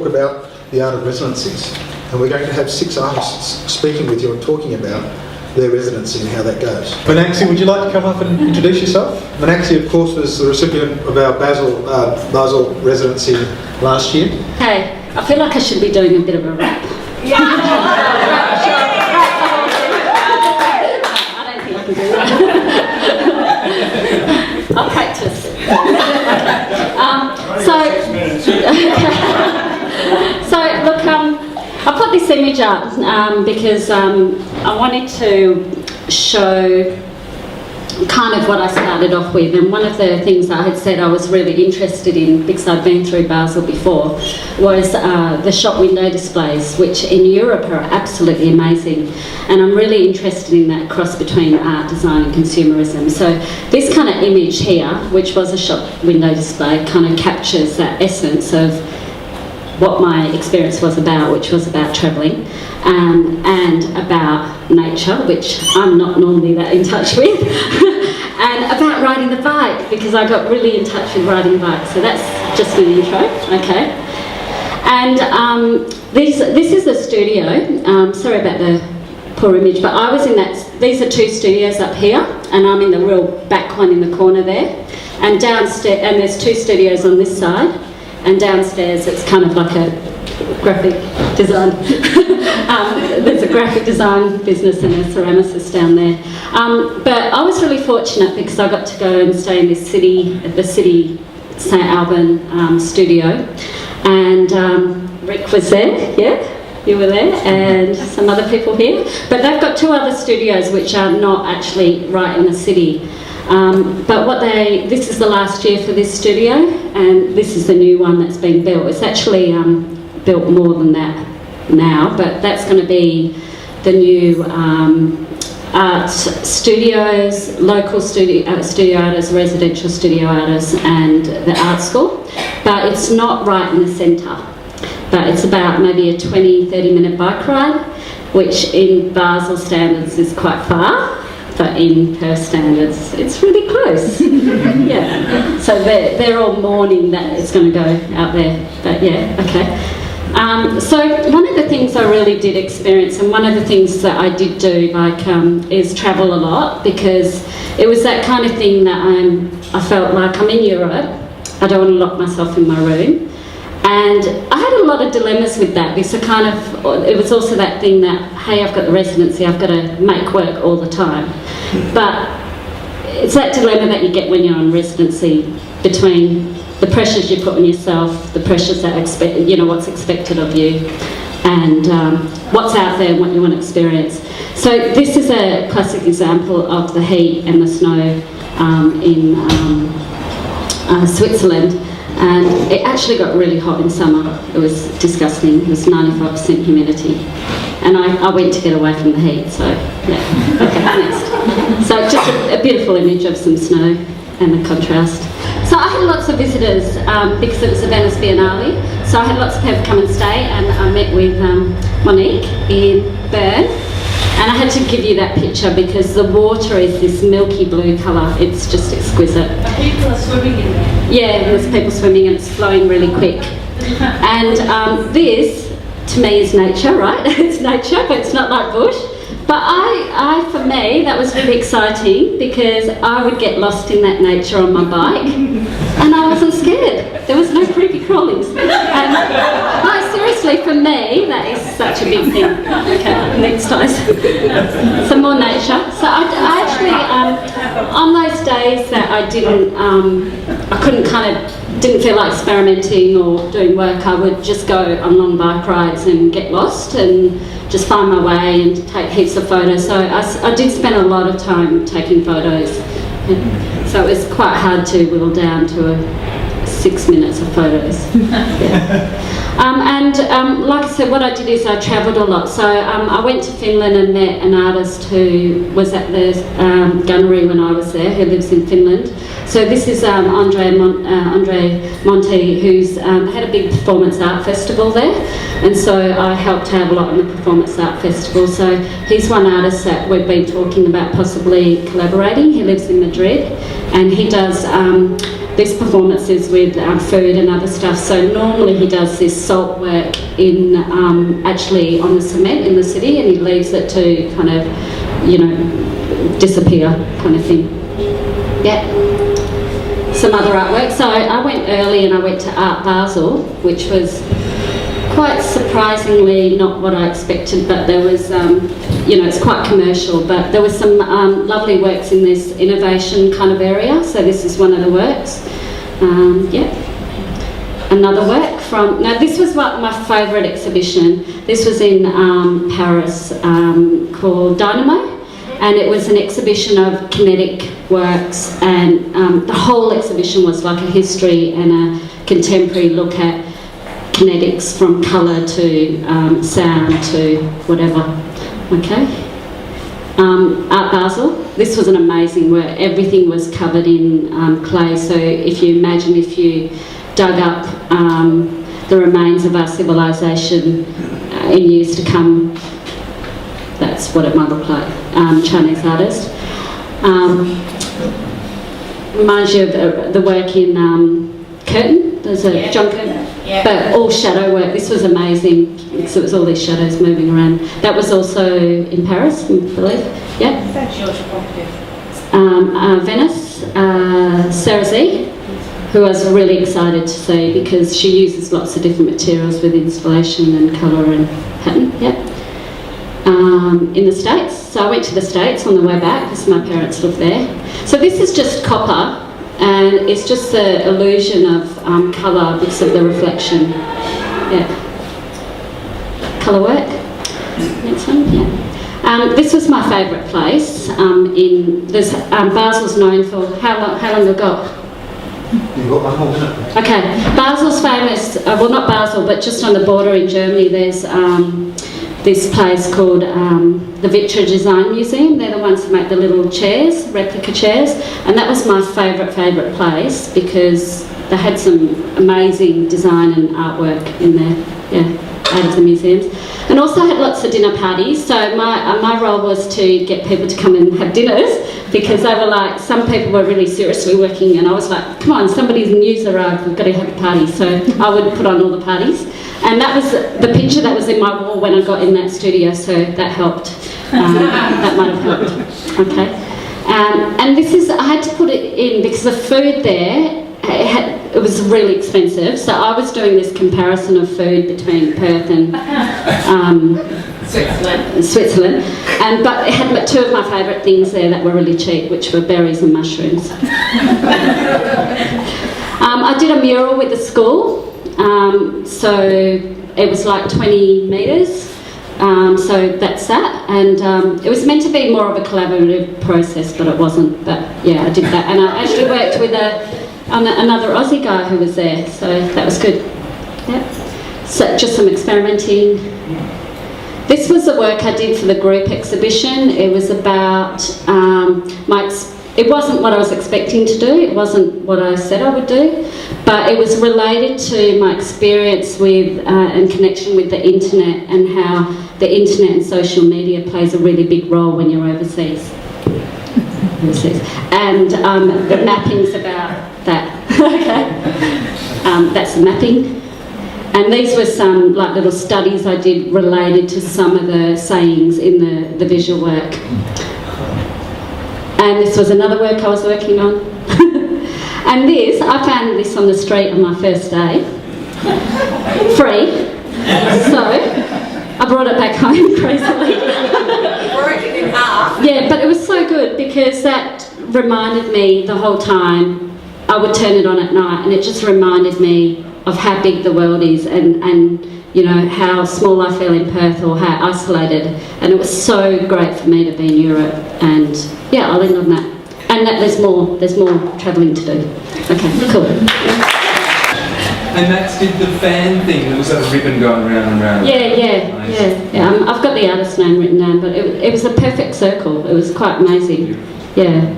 talk about the art of residencies, and we're going to have 6 artists speaking with you and talking about their residency and how that goes. Minaxi, would you like to come up and introduce yourself? Minaxi, of course, was the recipient of our Basel residency last year. Hey, I feel like I should be doing a bit of a rap. I don't think I can do that. I'll practice. So look, I put this image up because I wanted to show kind of what I started off with, and one of the things that I had said I was really interested in, because I'd been through Basel before, was the shop window displays, which in Europe are absolutely amazing, and I'm really interested in that cross between art, design and consumerism. So this kind of image here, which was a shop window display, kind of captures that essence of what my experience was about, which was about travelling and about nature, which I'm not normally that in touch with, and about riding the bike, because I got really in touch with riding the bike. So that's just an intro, okay? And this is the studio. Sorry about the poor image, but I was in that. These are 2 studios up here, and I'm in the real back one in the corner there. And downstairs, and there's 2 studios on this side. And downstairs it's kind of like a graphic design. There's a graphic design business and a ceramicist down there. But I was really fortunate because I got to go and stay in this the city St Alban studio. And Rick was there, yeah? You were there, and some other people here. But they've got 2 other studios which are not actually right in the city. But this is the last year for this studio, and this is the new one that's being built. It's actually built more than that now, but that's going to be the new art studios, local studio artists, residential studio artists, and the art school. But it's not right in the centre, but it's about maybe a 20-30 minute bike ride, which in Basel standards is quite far. But in Perth standards, it's really close. Yeah. So they're all mourning that it's going to go out there. But yeah, okay. So one of the things I really did experience, and one of the things that I did do, is travel a lot, because it was that kind of thing that I felt like I'm in Europe. I don't want to lock myself in my room. And I had a lot of dilemmas with that, because it was also that thing that, hey, I've got the residency, I've got to make work all the time. But it's that dilemma that you get when you're on residency, between the pressures you put on yourself, the pressures that what's expected of you, and what's out there and what you want to experience. So this is a classic example of the heat and the snow in Switzerland. And it actually got really hot in summer. It was disgusting. It was 95% humidity. And I went to get away from the heat, so yeah. Okay, next. So just a beautiful image of some snow and the contrast. So I had lots of visitors because it was the Venice Biennale. So I had lots of people come and stay, and I met with Monique in Bern. And I had to give you that picture because the water is this milky blue colour. It's just exquisite. People are swimming in there. Yeah, there's people swimming and it's flowing really quick. And this, to me, is nature, right? It's nature, but it's not like bush. But for me, that was really exciting because I would get lost in that nature on my bike, and I wasn't scared. There was no creepy crawlies. No, seriously, for me, that is such a big thing. Okay, next time. Some more nature. So I actually, on those days that I didn't feel like experimenting or doing work, I would just go on long bike rides and get lost and just find my way and take heaps of photos. So I did spend a lot of time taking photos. So it was quite hard to whittle down to 6 minutes of photos. Yeah. Like I said, what I did is I travelled a lot. So I went to Finland and met an artist who was at the gunnery when I was there, who lives in Finland. So this is Andre Monti, who's had a big performance art festival there, and so I helped out a lot in the performance art festival. So he's one artist that we've been talking about possibly collaborating. He lives in Madrid, and he does this performance is with food and other stuff. So normally he does this salt work in actually on the cement in the city, and he leaves it to kind of, you know, disappear kind of thing. Yeah. Some other artwork. So I went early and I went to Art Basel, which was quite surprisingly not what I expected, but there was, you know, it's quite commercial, but there was some lovely works in this innovation kind of area. So this is one of the works. Yeah. Another work from, now this was my favourite exhibition. This was in Paris called Dynamo. And it was an exhibition of kinetic works, and the whole exhibition was like a history and a contemporary look at kinetics, from colour to sound to whatever. Okay. Art Basel. This was an amazing work. Everything was covered in clay. So if you imagine if you dug up the remains of our civilization in years to come, that's what it might look like. Chinese artist. Reminds you of the work in Curtin. There's a John Curtin. Yeah. But all shadow work. This was amazing. So it was all these shadows moving around. That was also in Paris, I believe. Yeah. Is that George Pompey? Venice. Sarah Z, who I was really excited to see because she uses lots of different materials with installation and colour and pattern. Yeah. In the States. So I went to the States on the way back because my parents live there. So this is just copper, and it's just the illusion of colour because of the reflection. Yeah. Colour work. Next one. Yeah. This was my favourite place. Basel's known for how long ago? You've got 1 more minute. Okay, Basel's famous, well not Basel, but just on the border in Germany, there's this place called the Vitra Design Museum. They're the ones who make the little chairs, replica chairs, and that was my favourite place because they had some amazing design and artwork in there, yeah, out of the museums. And also had lots of dinner parties, so my role was to get people to come and have dinners because they were like, some people were really seriously working and I was like, come on, somebody's new's arrived, we've got to have a party. So I would put on all the parties. And that was the picture that was in my wall when I got in that studio, so that helped. That might have helped. Okay. And this is, I had to put it in because the food there, it was really expensive. So I was doing this comparison of food between Perth and Switzerland. But it had two of my favourite things there that were really cheap, which were berries and mushrooms. I did a mural with the school. So it was like 20 metres, so that's that, and it was meant to be more of a collaborative process, but it wasn't. But yeah, I did that, and I actually worked with another Aussie guy who was there, so that was good. Yeah. So just some experimenting. This was the work I did for the group exhibition. It was about it wasn't what I was expecting to do, it wasn't what I said I would do, but it was related to my experience with and connection with the internet and how the internet and social media plays a really big role when you're overseas. And the mapping's about that. Okay. That's the mapping. And these were some like little studies I did related to some of the sayings in the visual work. And this was another work I was working on. And this, I found this on the street on my first day. Free. So, I brought it back home crazily. Broke it in half. Yeah, but it was so good because that reminded me the whole time. I would turn it on at night and it just reminded me of how big the world is and you know, how small I feel in Perth or how isolated. And it was so great for me to be in Europe. And yeah, I'll end on that. And that there's more travelling to do. Okay, cool. And Max did the fan thing. There was that ribbon going round and round. Yeah. I've got the artist's name written down, but it was a perfect circle. It was quite amazing. Yeah.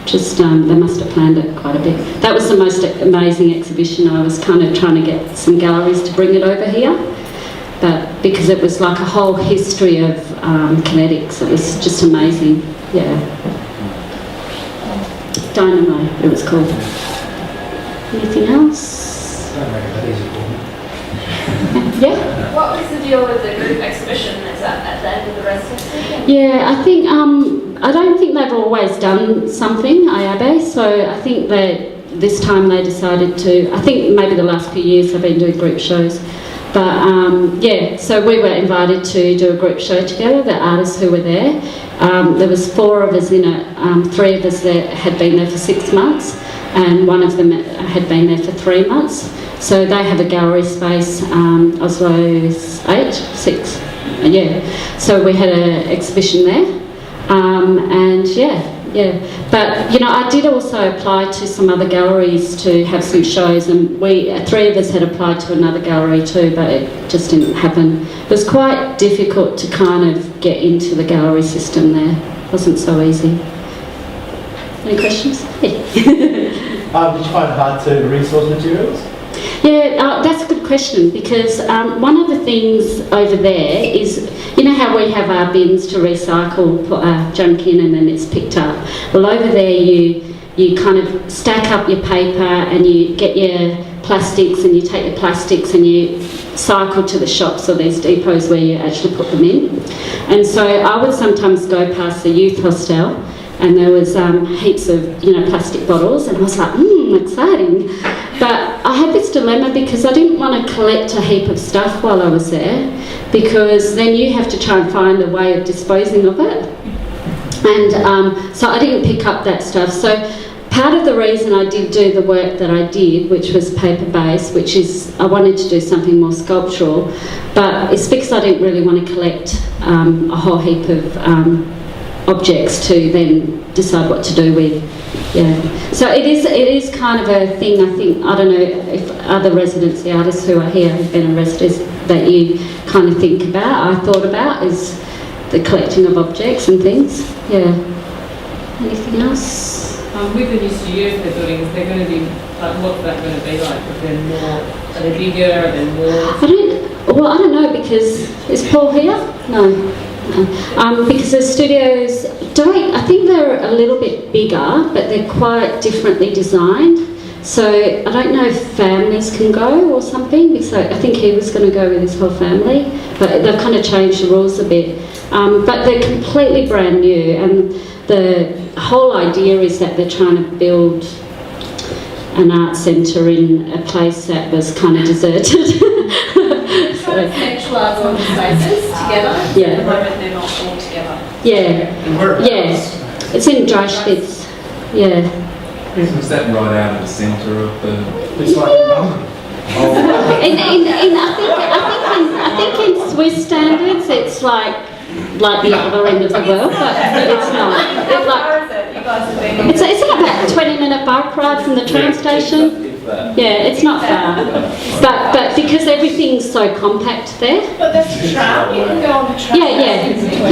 Just, they must have planned it quite a bit. That was the most amazing exhibition. I was kind of trying to get some galleries to bring it over here, but because it was like a whole history of kinetics, it was just amazing. Yeah. Dynamo, it was called. Anything else? Don't make it that easy for me. Yeah? What was the deal with the group exhibition? Is that at the end of the residency? Yeah, I think, I don't think they've always done something, IABE, so I think that this time they decided to, I think maybe the last few years they've been doing group shows. But yeah, so we were invited to do a group show together, the artists who were there. There was 4 of us in it, 3 of us that had been there for 6 months, and one of them had been there for 3 months. So they have a gallery space, Oslo's 8, 6, yeah. So we had an exhibition there, and yeah. But you know, I did also apply to some other galleries to have some shows, and 3 of us had applied to another gallery too, but it just didn't happen. It was quite difficult to kind of get into the gallery system there. It wasn't so easy. Any questions? Yeah. Did you find it hard to resource materials? Yeah, that's a good question, because one of the things over there is, you know how we have our bins to recycle, put our junk in and then it's picked up. Well, over there you kind of stack up your paper and you get your plastics and you take your plastics and you cycle to the shops or these depots where you actually put them in. And so I would sometimes go past the youth hostel and there was heaps of, you know, plastic bottles, and I was like, exciting. But I had this dilemma because I didn't want to collect a heap of stuff while I was there, because then you have to try and find a way of disposing of it. And so I didn't pick up that stuff. So part of the reason I did do the work that I did, which was paper-based, which is I wanted to do something more sculptural, but it's because I didn't really want to collect a whole heap of objects to then decide what to do with. Yeah, so it is kind of a thing. I don't know if other residency artists who are here who've been in residence that you kind of think about. I thought about is the collecting of objects and things. Yeah. Anything else? With the new studios they're building, is there going to be, like, what's that going to be like? Is there more, are they bigger, are there more? I don't know, because, is Paul here? No. Because the studios I think they're a little bit bigger, but they're quite differently designed. So I don't know if families can go or something, because I think he was going to go with his whole family, but they've kind of changed the rules a bit. But they're completely brand new, and the whole idea is that they're trying to build an art centre in a place that was kind of deserted. Conceptual art spaces together. Yeah. At the moment they're not all together. Yeah. Yeah. It's in Dreischwitz. Yeah. Was that right out of the centre of the... It's like a I think in Swiss standards it's like the other end of the world, but it's not. How far is it? You guys have been... It's about a 20-minute bike ride from the train station. Yeah, it's not far. But because everything's so compact there. But that's a tram. You can go on the tram.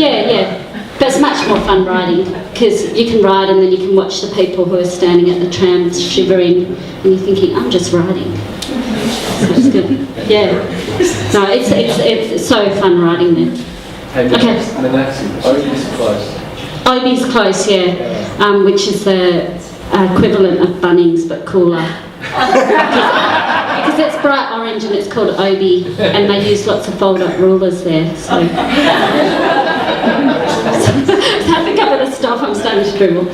Yeah. But it's much more fun riding, because you can ride and then you can watch the people who are standing at the trams shivering, and you're thinking, I'm just riding. So it's good. Yeah. No, it's so fun riding there. Hey, Okay. Minaxi, Obi's close. Obi's close, yeah, which is the equivalent of Bunnings but cooler. Because it's bright orange and it's called Obi, and they use lots of fold-up rulers there. So I think I better stop. I'm starting to dribble.